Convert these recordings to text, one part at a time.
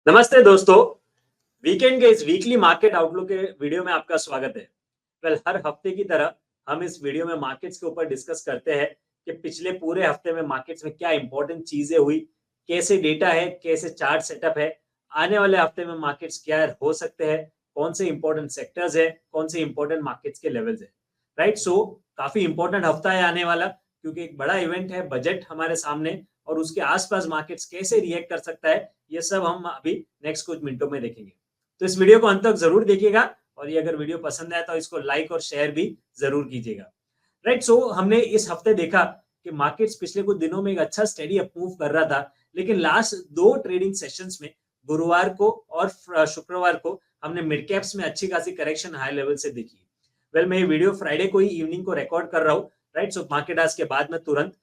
नमस्ते दोस्तों। वीकेंड के इस वीकली मार्केट आउटलुक के वीडियो में आपका स्वागत है। हर हफ्ते की तरह हम इस वीडियो में मार्केट्स के ऊपर डिस्कस करते हैं कि पिछले पूरे हफ्ते में मार्केट्स में क्या इंपॉर्टेंट चीजें हुई, कैसे डेटा है, कैसे चार्ट सेटअप है, आने वाले हफ्ते में मार्केट्स क्या हो सकते हैं, कौन से इंपॉर्टेंट सेक्टर्स है, कौन से इंपॉर्टेंट मार्केट्स के लेवल्स है। राइट, सो काफी इंपॉर्टेंट हफ्ता है आने वाला, क्योंकि एक बड़ा इवेंट है, बजट हमारे सामने, और उसके आसपास मार्केट्स कैसे रिएक्ट कर सकता है, ये सब हम अभी नेक्स्ट कुछ मिनटों में देखेंगे। तो इस वीडियो को अंत तक जरूर देखिएगा, और ये अगर वीडियो पसंद आए तो इसको लाइक और शेयर भी जरूर कीजिएगा। राइट, सो हमने इस हफ्ते देखा कि मार्केट्स पिछले कुछ दिनों में एक अच्छा स्टेडी अप मूव कर रहा था, लेकिन लास्ट दो ट्रेडिंग सेशंस में गुरुवार को और शुक्रवार को हमने मिड कैप्स में अच्छी खासी करेक्शन हाई लेवल से देखी। मैं ये वीडियो फ्राइडे को ही इवनिंग को रिकॉर्ड कर रहा हूँ। राइट, सो मार्केट आज के बाद में तुरंत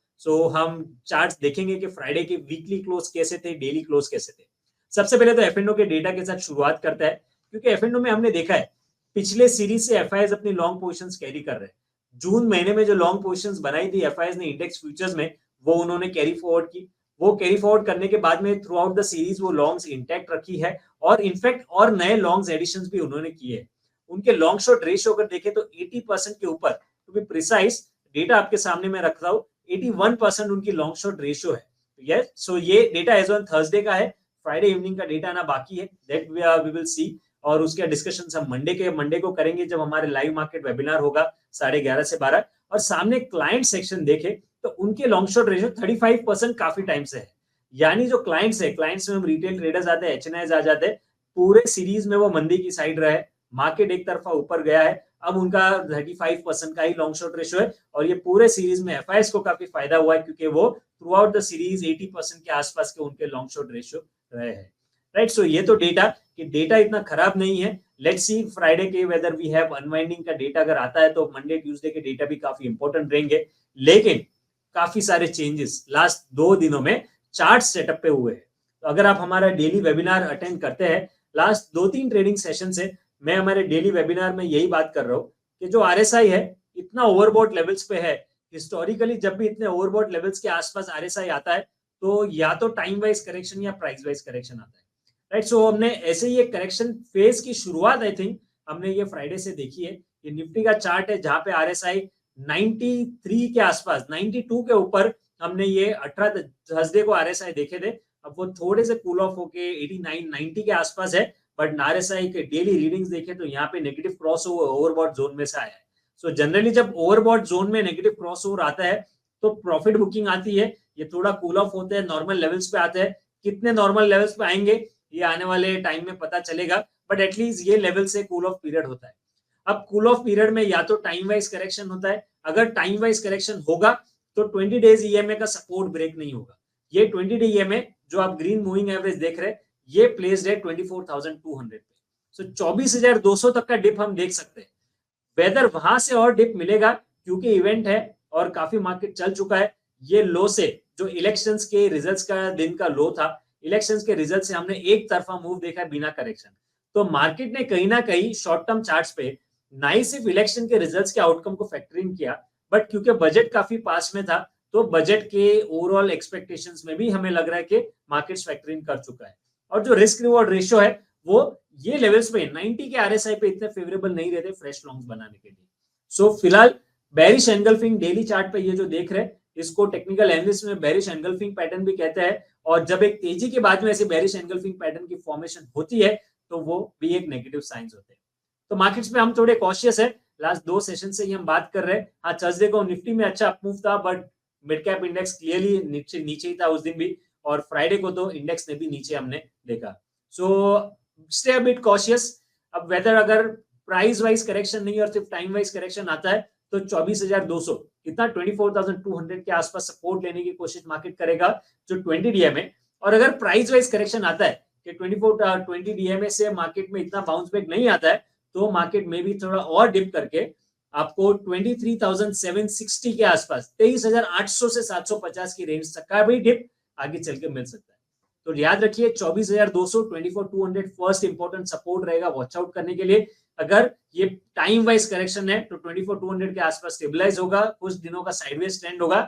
हम चार्ट्स देखेंगे कि फ्राइडे के वीकली क्लोज कैसे थे, डेली क्लोज कैसे थे। सबसे पहले तो एफ&ओ के डेटा के साथ शुरुआत करता है, क्योंकि एफ&ओ में हमने देखा है पिछले सीरीज से एफआईएस अपनी लॉन्ग पोजीशंस कैरी कर रहे हैं। जून महीने में जो लॉन्ग पोजीशंस बनाई थी एफआईएस ने इंडेक्स फ्यूचर्स में, वो उन्होंने कैरी फॉरवर्ड की। वो कैरी फॉरवर्ड करने के बाद में थ्रू आउट द सीरीज वो लॉन्ग्स इंटैक्ट रखी है, और इनफैक्ट और नए लॉन्ग्स एडिशंस भी उन्होंने किए हैं। उनके लॉन्ग शॉर्ट रेशियो अगर देखें तो 80% के ऊपर, टू बी प्रिसाइज, डेटा आपके सामने मैं रख रहा हूँ, 81% उनकी लॉन्ग शॉर्ट रेशियो है। यस, सो ये डेटा एज ऑन थर्सडे का है, फ्राइडे इवनिंग का डेटा आना बाकी है, दैट वी विल सी। और उसके डिस्कशन हम मंडे को करेंगे, जब हमारे लाइव मार्केट वेबिनार होगा 11:30 से 12। और सामने क्लाइंट सेक्शन देखे तो उनके लॉन्ग शॉर्ट रेशियो 35% काफी टाइम से है। यानी जो क्लाइंट्स है, क्लाइंट्स में हम रिटेल ट्रेडर्स आते हैं, एचएनआईज आ जाते हैं, पूरे सीरीज में वो मंदी की साइड रहे, मार्केट एक तरफा ऊपर गया है, अब उनका 35% का ही लॉन्ग शॉर्ट रेशियो है। और ये पूरे सीरीज में एफआईएस को काफी फायदा हुआ है, क्योंकि वो थ्रू आउट द सीरीज 80% के आसपास के उनके लॉन्ग शॉर्ट रेशियो रहे हैं। राइट, सो ये तो डेटा कि डेटा इतना खराब नहीं है। लेट्स सी फ्राइडे के वेदर वी हैव अनवाइंडिंग का डेटा अगर आता है तो मंडे ट्यूसडे के डेटा भी काफी इंपॉर्टेंट रहेंगे। लेकिन काफी सारे चेंजेस लास्ट 2 दिनों में चार्ट सेटअप पे हुए हैं। तो अगर आप हमारा डेली वेबिनार अटेंड करते हैं, लास्ट 2-3 ट्रेडिंग सेशन से मैं हमारे डेली वेबिनार में यही बात कर रहा हूँ कि जो आरएसआई है इतना ओवरबॉट लेवल्स पे है। हिस्टोरिकली जब भी इतने ओवरबॉट लेवल्स के आसपास आरएसआई आता है, तो या तो टाइम वाइज करेक्शन या प्राइस वाइज करेक्शन आता है। राइट, सो हमने ऐसे ही एक करेक्शन फेज की शुरुआत आई थिंक हमने ये फ्राइडे से देखी है। ये निफ्टी का चार्ट है, जहां पे आरएसआई 93 के आसपास, 92 के ऊपर हमने ये 18 थर्सडे को आरएसआई देखे थे। अब वो थोड़े से कूल ऑफ होके 89 90 के आसपास है, बट आरएसआई के डेली रीडिंग्स देखे तो यहाँ पे नेगेटिव क्रॉस ओवरबॉट जोन में से आया है। सो जनरली जब ओवरबॉट जोन में नेगेटिव क्रॉस ओवर आता है तो प्रॉफिट बुकिंग आती है, ये थोड़ा कूल ऑफ होते हैं, नॉर्मल लेवल्स पे आते हैं। कितने नॉर्मल लेवल्स पे आएंगे ये आने वाले टाइम में पता चलेगा, बट एटलीस्ट ये लेवल से कूल ऑफ पीरियड होता है। अब कूल ऑफ पीरियड में या तो टाइम वाइज करेक्शन होता है, अगर टाइम वाइज करेक्शन होगा तो 20 डेज ईएमए का सपोर्ट ब्रेक नहीं होगा। ये 20 डे ईएमए जो आप ग्रीन मूविंग एवरेज देख रहे हैं, ये प्लेस्ड है 24,200 पे। सो 24,200 तक का डिप हम देख सकते हैं। वेदर वहां से और डिप मिलेगा, क्योंकि इवेंट है और काफी मार्केट चल चुका है। ये लो से जो इलेक्शंस के रिजल्ट्स का दिन का लो था, इलेक्शंस के रिजल्ट से हमने एक तरफा मूव देखा बिना करेक्शन। तो मार्केट ने कहीं ना कहीं शॉर्ट टर्म चार्ट्स पे ना ही सिर्फ इलेक्शन के रिजल्ट्स के आउटकम को फैक्टरिंग किया, बट क्योंकि बजट काफी पास में था, तो बजट के ओवरऑल एक्सपेक्टेशंस में भी हमें लग रहा है कि मार्केट फैक्टरिंग कर चुका है। और जो रिस्क रिवॉर्ड रेशियो है वो ये लेवल्स पे 90 के आरएसआई पे इतने फेवरेबल नहीं रहते फ्रेश लॉन्ग्स बनाने के लिए। सो फिलहाल बेरिश एंगल्फिंग डेली चार्ट पे ये जो देख रहे हैं, इसको टेक्निकल एनालिस्ट में बेरिश एंगल्फिंग पैटर्न भी कहते हैं। और जब एक तेजी के बाद में ऐसे बेरिश एंगल्फिंग पैटर्न की फॉर्मेशन होती है तो वो भी एक नेगेटिव साइंस होते हैं। तो मार्केट्स में हम थोड़े कॉशियस है, लास्ट 2 सेशन से ही हम बात कर रहे हैं। हाँ, थर्सडे को निफ्टी में अच्छा अपमूव था, but mid cap index clearly नीचे नीचे ही था उस दिन भी, और फ्राइडे को तो इंडेक्स ने भी नीचे हमने देखा। So stay a bit cautious. अब वेदर अगर प्राइस वाइज करेक्शन नहीं और सिर्फ टाइम वाइज करेक्शन आता है तो 24,200 कितना 24,200 के आसपास सपोर्ट लेने की कोशिश मार्केट करेगा, जो 20 डीएमए। और अगर प्राइस वाइज करेक्शन आता है कि 20 डीएमए से मार्केट में इतना बाउंस बैक नहीं आता है, तो मार्केट में भी थोड़ा और डिप करके आपको 23,760 के आसपास, 23,800 से 750 की रेंज तक का भी डिप आगे चल के मिल सकता है। तो याद रखिए 24,200, 24,200 फर्स्ट इंपॉर्टेंट सपोर्ट रहेगा वॉच आउट करने के लिए। अगर ये टाइम वाइज करेक्शन है तो 24,200 के आसपास स्टेबलाइज होगा, कुछ दिनों का साइडवेज ट्रेंड होगा।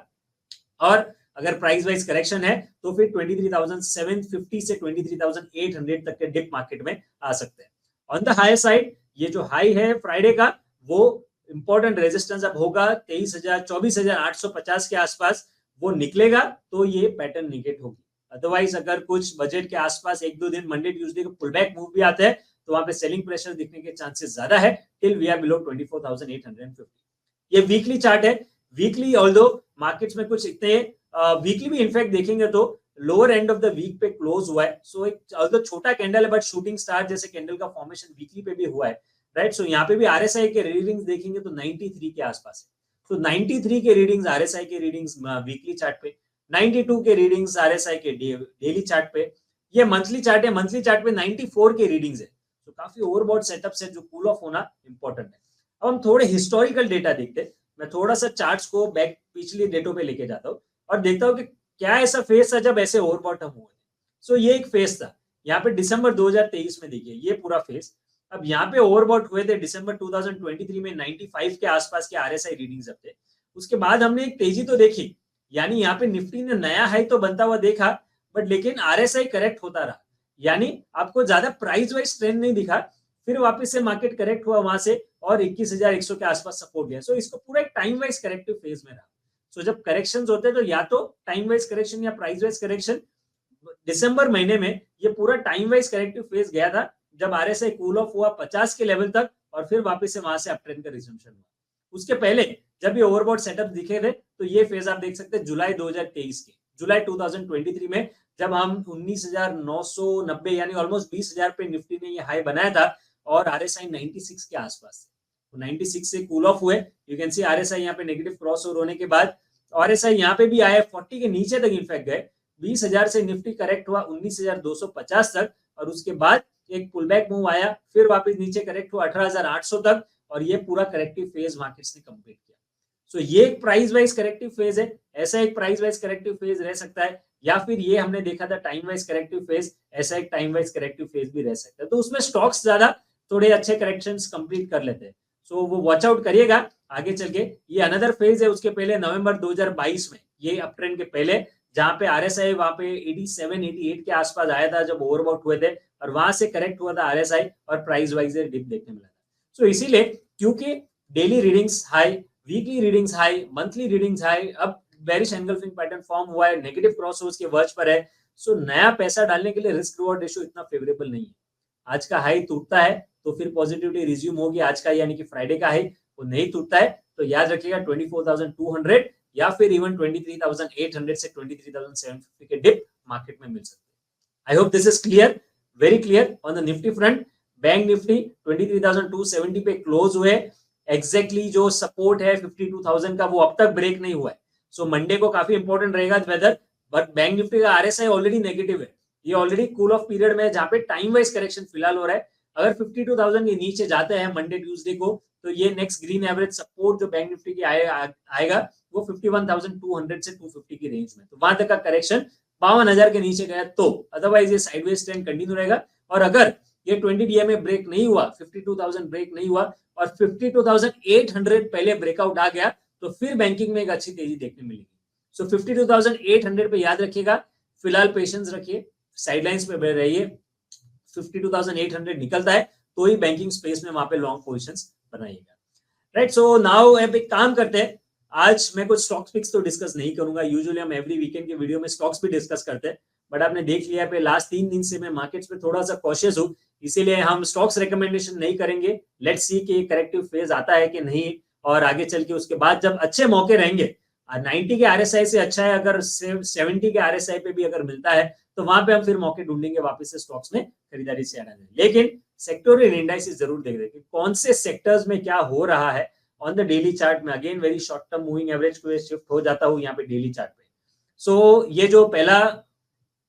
और अगर प्राइस वाइज करेक्शन है तो फिर 23,750 से 23,800 तक के डिप मार्केट में आ सकते हैं। ऑन द हायर साइड ये जो हाई है फ्राइडे का वो इंपॉर्टेंट रेजिस्टेंस अब होगा 24,850 के आसपास, वो निकलेगा तो ये पैटर्न निगेट होगी। अदरवाइज अगर कुछ बजट के आसपास एक दो दिन मंडे ट्यूसडे को पुल बैक मूव भी आता है तो वहां पे सेलिंग प्रेशर दिखने के चांसेस ज्यादा है टिल वी आर बिलो 24,850। ये वीकली चार्ट है। वीकली ऑल्दो मार्केट्स में कुछ इतने वीकली भी इनफैक्ट देखेंगे तो lower end of the week पे क्लोज हुआ है। सो एक ऑल्दो छोटा कैंडल है बट शूटिंग स्टार जैसे कैंडल का फॉर्मेशन वीकली पे भी हुआ है, राइट। सो यहाँ पे भी आरएसआई के रीडिंग्स देखेंगे तो 93 के आसपास है। तो 93 के रीडिंग्स आरएसआई के रीडिंग्स वीकली चार्ट पे, 92 के रीडिंग्स आरएसआई के डेली चार्ट पे, ये मंथली चार्ट है, मंथली चार्ट पे 94 के रीडिंग्स है। तो काफी ओवरबॉट सेटअप्स है जो कूल ऑफ होना इंपॉर्टेंट है। अब हम थोड़े हिस्टोरिकल डेटा देखते हैं। मैं थोड़ा सा चार्ट्स को बैक पिछली डेटों पे लेके जाता हूँ और देखता हूँ कि क्या ऐसा फेस था जब ऐसे ओवरबॉटम हुए। सो ये एक फेस था यहाँ पे दिसंबर 2023 में, देखिए ये पूरा फेस। अब यहाँ पे ओवरबॉट हुए थे दिसंबर 2023 में 95 के आसपास के आरएसआई रीडिंग्स थे। उसके बाद हमने एक तेजी तो देखी, यानी यहाँ पे निफ्टी ने नया हाई तो बनता हुआ देखा बट लेकिन आरएसआई करेक्ट होता रहा, यानी आपको ज्यादा प्राइस वाइज ट्रेंड नहीं दिखा। फिर वापस से मार्केट करेक्ट हुआ वहां से और 21,100 के आसपास सपोर्ट लिया। सो इसको पूरा एक टाइम वाइज करेक्टिव फेज में रहा। सो जब करेक्शंस होते हैं तो या तो टाइम वाइज करेक्शन या प्राइस वाइज करेक्शन। दिसंबर महीने में ये पूरा टाइम वाइज करेक्टिव फेज गया था जब आरएसआई कूल ऑफ हुआ 50 के लेवल तक और फिर वापस से वहां से अप ट्रेंड का रिजम्पशन हुआ। उसके पहले जब ये ओवरबॉट सेटअप दिखे थे तो ये फेज आप देख सकते हैं जुलाई 2023 के, जुलाई 2023 में जब हम 19,990 यानी ऑलमोस्ट 20,000 पे निफ्टी ने ये हाई बनाया था और आरएसआई 96 के आसपास, तो 96 से कूल ऑफ हुए। यू कैन सी आरएसआई यहाँ पे नेगेटिव क्रॉस ओवर होने के बाद आरएसआई यहाँ पे भी आया 40 के नीचे तक इनफैक्ट गए। 20,000 से निफ्टी करेक्ट हुआ 19,250 तक और उसके बाद एक पुल बैक मूव आया, फिर वापस नीचे करेक्ट हुआ 18,800 तक और ये पूरा करेक्टिव फेज मार्केट्स ने कंप्लीट किया। सो ये एक प्राइस वाइज करेक्टिव फेज है, ऐसा एक प्राइस वाइज करेक्टिव फेज रह सकता है, या फिर ये हमने देखा था टाइम वाइज करेक्टिव फेज, ऐसा एक टाइम वाइज करेक्टिव फेज भी रह सकता है। तो उसमें स्टॉक्स ज्यादा थोड़े अच्छे करेक्शंस कंप्लीट कर लेते हैं। सो वो वॉच आउट करिएगा आगे चल के। ये अनदर फेज है उसके पहले नवंबर 2022 में, ये अप ट्रेंड के पहले जहां पे आरएसआई वहां पे 87 88 के आसपास आया था जब ओवरबॉट हुए थे और वहां से करेक्ट हुआ था आरएसआई और प्राइस वाइज डिप देखने मिला था। सो इसीलिए क्योंकि daily readings high, weekly readings high, monthly readings high, अब बेरिश एंगल्फिंग पैटर्न फॉर्म हुआ है, नेगेटिव क्रॉसओवर्स के वर्ज पर है। सो नया पैसा डालने के लिए रिस्क रिवॉर्ड रेशियो इतना फेवरेबल नहीं है। आज का हाई टूटता है तो फिर पॉजिटिविटी रिज्यूम होगी। आज का यानी कि फ्राइडे का हाई वो नहीं टूटता है तो याद रखिएगा 24,200 या फिर इवन 23,800 से 23,750 के डिप मार्केट में मिल सकते हैं। I hope this is clear, very clear. On the Nifty front, bank Nifty 23,270 पे क्लोज हुए। एग्जैक्टली जो सपोर्ट है 52,000 का वो अब तक ब्रेक नहीं हुआ है। सो मंडे को काफी इंपॉर्टेंट रहेगा वेदर, बट बैंक निफ्टी का आरएसआई ऑलरेडी नेगेटिव है, ये ऑलरेडी कूल ऑफ पीरियड में है जहां पे टाइम वाइज करेक्शन फिलहाल हो रहा है। अगर 52,000 के नीचे जाते हैं मंडे ट्यूसडे को तो ये नेक्स्ट ग्रीन एवरेज सपोर्ट जो बैंक निफ्टी की आएगा वो 51,200 से 250 की रेंज में। तो वहां तक का करेक्शन 52,000 के नीचे गया तो, अदरवाइज ये साइडवेज ट्रेंड कंटिन्यू रहेगा। और अगर ये 20 डीएमए ब्रेक नहीं हुआ, 52,000 ब्रेक नहीं हुआ और 52,800 पहले ब्रेकआउट आ गया तो फिर बैंकिंग में एक अच्छी तेजी देखने मिलेगी। सो 52,800 पे याद रखिएगा, फिलहाल पेशेंस रखिए, साइडलाइंस पे रहिए। 52,800 निकलता है तो ही बैंकिंग स्पेस में वहां पे लॉन्ग पोजीशंस बनाइएगा, राइट। सो नाउ अब एक काम करते हैं, आज मैं कुछ स्टॉक्स पिक्स तो डिस्कस नहीं करूंगा। यूजुअली हम एवरी वीकेंड के वीडियो में स्टॉक्स भी डिस्कस करते हैं, बट आपने देख लिया पे लास्ट 3 दिन से मैं मार्केट्स पे थोड़ा सा कॉशियस हूं, इसीलिए हम स्टॉक्स रिकमेंडेशन नहीं करेंगे। लेट्स सी कि करेक्टिव फेज आता है कि नहीं, और आगे चल के उसके बाद जब अच्छे मौके रहेंगे 90 के आरएसआई से अच्छा है, अगर 70 के आरएसआई पे भी अगर मिलता है तो वहां पे हम फिर मौके ढूंढेंगे वापस से स्टॉक्स में खरीदारी से आना है। लेकिन सेक्टोरियल इंडाइसेस जरूर देख रहे कि कौन से सेक्टर्स में क्या हो रहा है ऑन द डेली चार्ट में। Again very short term moving average को शिफ्ट हो जाता हूं यहाँ पे डेली चार्ट पे। सो ये जो पहला,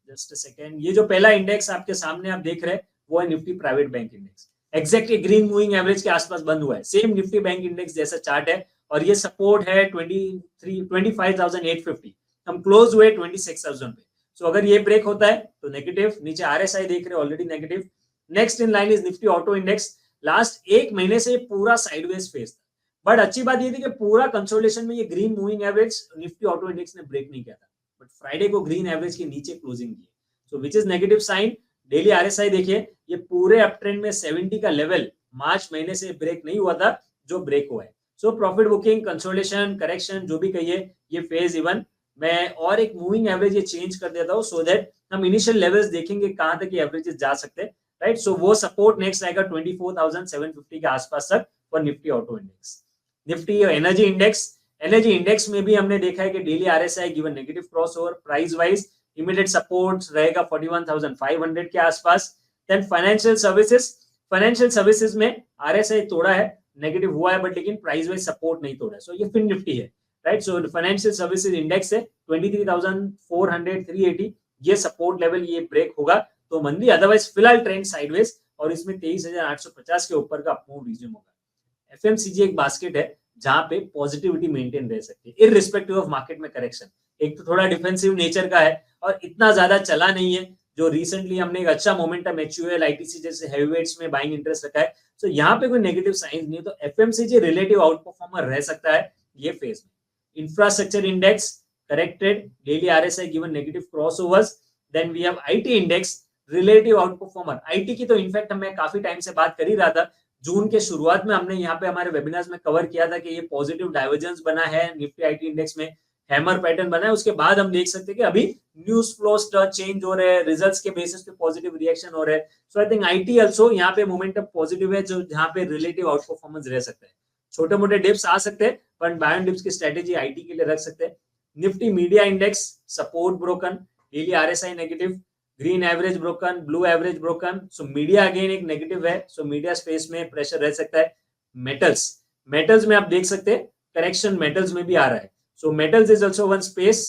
जस्ट अ सेकेंड, ये जो पहला इंडेक्स आपके सामने आप देख रहे हैं वो है Nifty private bank index. Exactly green moving average के आसपास बंद हुआ है, सेम निफ्टी बैंक इंडेक्स जैसा चार्ट है और ये सपोर्ट है 25,850। हम क्लोज हुए 26,000 पे। सो अगर ये ब्रेक होता है तो नेगेटिव, नीचे आरएसआई देख रहे हैं already negative. Next in line is Nifty auto index. Last एक महीने से पूरा साइडवेज फेज था, बट अच्छी बात ये थी कि पूरा कंसोलिडेशन में ये green moving average Nifty auto index ने ब्रेक नहीं किया था। बट फ्राइडे को ग्रीन एवरेज के नीचे क्लोजिंग की, so which is negative sign. Daily RSI देखिए, ये पूरे अप ट्रेंड में 70 का लेवल मार्च महीने से ब्रेक नहीं हुआ था, जो ब्रेक हुआ है। So profit booking, consolidation, correction, जो भी कहिए, ये फेज इवन मैं और एक मूविंग एवरेज ये चेंज कर देता हूँ, सो दैट हम इनिशियल लेवल्स देखेंगे कहां तक ये एवरेजेस जा सकते हैं, राइट। सो वो सपोर्ट नेक्स्ट आएगा 24,750 के आसपास तक for Nifty auto index. Nifty energy index, energy index में भी हमने देखा है कि daily RSI given negative crossover, price wise immediate support रहेगा 41,500 के आसपास। Then financial services, financial services में आरएसआई तोड़ा है, नेगेटिव हुआ है, बट लेकिन प्राइस वाइज सपोर्ट नहीं तोड़ा है, सो ये फिन निफ्टी है, right. So financial services index है 23,400 380, ये सपोर्ट लेवल ये ब्रेक होगा तो मंदी, अदरवाइज फिलहाल ट्रेंड साइडवेज और इसमें 23,850 के ऊपर का अपमूव रिज्यूम होगा। एफएमसीजी एक बास्केट है जहां पे पॉजिटिविटी मेंटेन रह सकती है इररिस्पेक्टिव ऑफ मार्केट में करेक्शन। एक तो थोड़ा डिफेंसिव नेचर का है और इतना ज्यादा चला नहीं है, जो रिसेंटली हमने एक अच्छा मोमेंटम एचयूएल आईटीसी जैसे हेवीवेट्स में बाइंग इंटरेस्ट रखा है, तो यहाँ पे कोई नेगेटिव साइंस नहीं है, तो एफएमसीजी रिलेटिव आउट परफॉर्मर रह सकता है ये फेज में। Infrastructure index corrected, daily RSI given negative crossovers. Then we have IT index relative out performer. IT की तो इनफैक्ट मैं काफी टाइम से बात कर ही रहा था, जून के शुरुआत में हमने यहाँ पे हमारे वेबिनार्स में कवर किया था कि ये पॉजिटिव डाइवर्जेंस बना है निफ्टी आईटी इंडेक्स में, हैमर पैटर्न बना है। उसके बाद हम देख सकते हैं कि अभी न्यूज फ्लो चेंज हो रहे हैं, रिजल्ट्स के बेसिस पे पॉजिटिव रिएक्शन हो रहे हैं। सो आई थिंक आईटी आल्सो यहाँ पे मोमेंटम पॉजिटिव है, जो जहाँ पे रिलेटिव आउट परफॉर्मेंस रह सकता है। छोटे मोटे डिप्स आ सकते हैं, पर बाय डिप्स की स्ट्रेटेजी आईटी के लिए रख सकते हैं। Nifty media index support broken, daily RSI negative, green average broken, blue average broken, so media again एक नेगेटिव है, सो मीडिया स्पेस में प्रेशर रह सकता है। मेटल्स, मेटल्स में आप देख सकते हैं करेक्शन मेटल्स में भी आ रहा है, so metals is also one space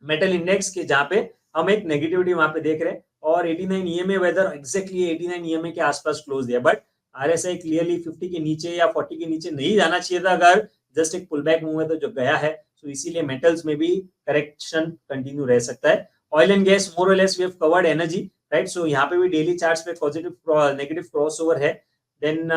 metal index के जहां पे हम एक नेगेटिविटी वहां पे देख रहे हैं। और 89 ईएमए वेदर एक्जैक्टली 89 ईएमए के आसपास क्लोज दिया, बट आरएसआई क्लियरली 50 के नीचे या 40 के नीचे नहीं जाना चाहिए था, अगर जस्ट एक पुल बैक मूव है तो जो गया है, तो इसीलिए मेटल्स में भी करेक्शन कंटिन्यू रह सकता है। ऑयल एंड गैस मोर और less we have covered energy, right. So यहाँ पे भी डेली चार्ट्स पे पॉजिटिव नेगेटिव क्रॉसओवर है। Then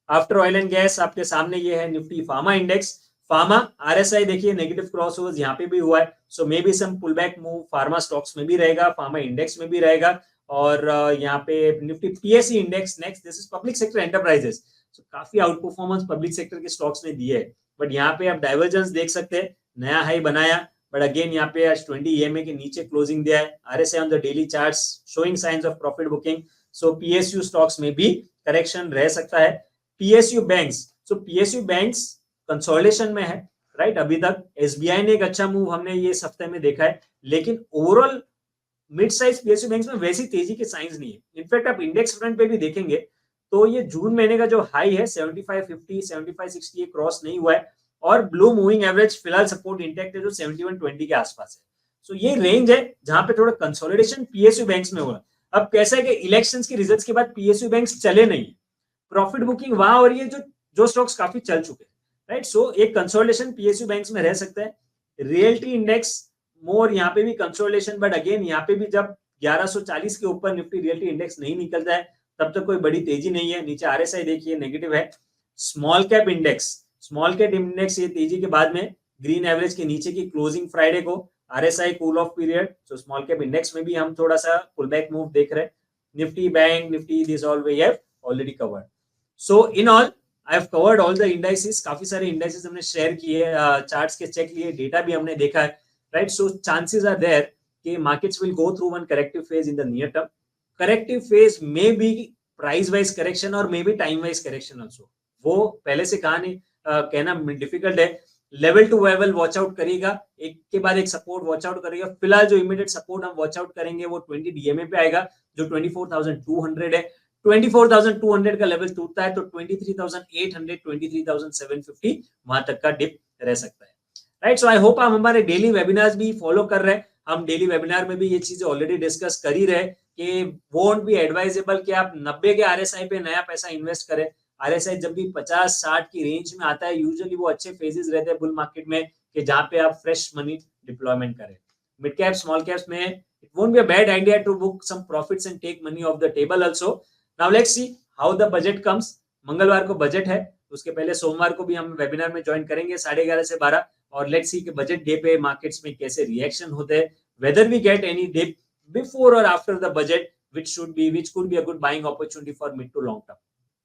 after oil and gas आपके सामने ये है Nifty pharma index. Pharma RSI देखिए नेगेटिव क्रॉसओवर्स यहाँ पे भी हुआ है, so maybe some pull back move pharma stocks में भी रहेगा, फार्मा इंडेक्स में भी रहेगा। और यहाँ पे Nifty PSE index next, this is public sector enterprises, so काफी आउट परफॉर्मेंस पब्लिक सेक्टर के स्टॉक्स ने दिए है, बट यहाँ पे आप डाइवर्जेंस देख सकते हैं, नया हाई बनाया, बट अगेन यहाँ पे आज 20 ईएमए के नीचे क्लोजिंग दिया है। RSI on the daily charts showing science of profit booking, so PSU stocks में भी करेक्शन रह सकता है। पीएसयू बैंक्स, सो पीएसयू बैंक्स कंसोलिडेशन में है, राइट। अभी तक एसबीआई ने एक अच्छा मूव हमने ये हफ्ते में देखा है, लेकिन overall mid size PSU banks में वैसी तेजी के साइंस नहीं है। इनफैक्ट आप इंडेक्स फ्रंट पे भी देखेंगे तो ये जून महीने का जो हाई है 7550 7560 ये क्रॉस नहीं हुआ है, और ब्लू मूविंग एवरेज फिलहाल सपोर्ट इंटैक्ट है जो 7120 के आसपास है। सो ये रेंज है जहां पे थोड़ा कंसोलिडेशन पीएसयू बैंक्स में हुआ। अब कैसा है कि इलेक्शंस के रिजल्ट्स के बाद पीएसयू बैंक्स चले नहीं, प्रॉफिट बुकिंग वहां हो रही है जो स्टॉक्स काफी चल चुके हैं, राइट। सो एक कंसोलिडेशन पीएसयू बैंक्स में रह सकता है। रियल्टी इंडेक्स मोर यहाँ पे भी कंसोलिडेशन, बट अगेन यहाँ पे भी जब 1140 के ऊपर निफ्टी रियल्टी इंडेक्स नहीं निकलता है तब तक कोई बड़ी तेजी नहीं है। नीचे आरएसआई देखिए नेगेटिव है। Small cap index, small cap index ये तेजी के बाद में ग्रीन एवरेज के नीचे की क्लोजिंग फ्राइडे को, RSI cool off period, so small cap index में भी हम थोड़ा सा पुल बैक मूव देख रहे हैं। Nifty bank Nifty this all we have already covered. So in all I have covered all the indices, काफी सारे इंडाइसेस हमने शेयर किए, चार्ट्स के चेक लिए, डेटा भी हमने देखा है, right. So chances are there कि markets will go through one corrective phase in the near term. Corrective phase में बी प्राइस वाइज करेक्शन और maybe time wise correction also, वो पहले से कहा नहीं, कहना डिफिकल्ट है। Level to level watch out करेगा, एक के बाद एक सपोर्ट वॉच आउट करेगा। फिलहाल जो इमीडिएट सपोर्ट हम वॉच आउट करेंगे वो 20 डीएमए पे आएगा जो 24,200 है। 24,200 का लेवल टूटता है तो 23,800 23,750 वहां तक का डिप रह सकता है, राइट। सो आई होप आप हमारे डेली वेबिनार्स भी फॉलो कर रहे हैं। हम डेली वेबिनार में भी ये चीजें ऑलरेडी डिस्कस कर ही रहे कि वोंट बी एडवाइजेबल कि आप 90 के आरएसआई पे नया पैसा इन्वेस्ट करें। आरएसआई जब भी 50-60 की रेंज में आता है, यूजुअली वो अच्छे फेजेस रहते हैं बुल मार्केट में कि जहां पे आप फ्रेश मनी डिप्लॉयमेंट करें। मिड कैप स्मॉल कैप्स में it won't be a bad idea to book some profits and take money off the table also. Now let's see how the budget comes. मंगलवार को budget है, उसके पहले सोमवार को भी हम वेबिनार में ज्वाइन करेंगे 11:30 से 12, और लेट्स सी कि बजट डे पे मार्केट्स में कैसे रिएक्शन होते हैं, whether we get any dip before और after the budget which could be a good buying opportunity for mid to long term.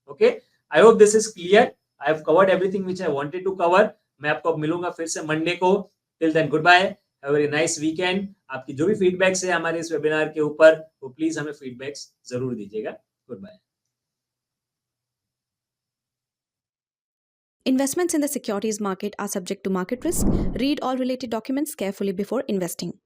Okay, I hope this is clear. I have covered everything which I wanted to cover. मैं आपको मिलूंगा फिर से Monday को. Till then, goodbye. Have a very nice weekend. आपकी जो भी feedbacks है हमारे इस वेबिनार के ऊपर वो प्लीज हमें फीडबैक्स जरूर दीजिएगा. Goodbye. Investments in the securities market are subject to market risk. Read all related documents carefully before investing.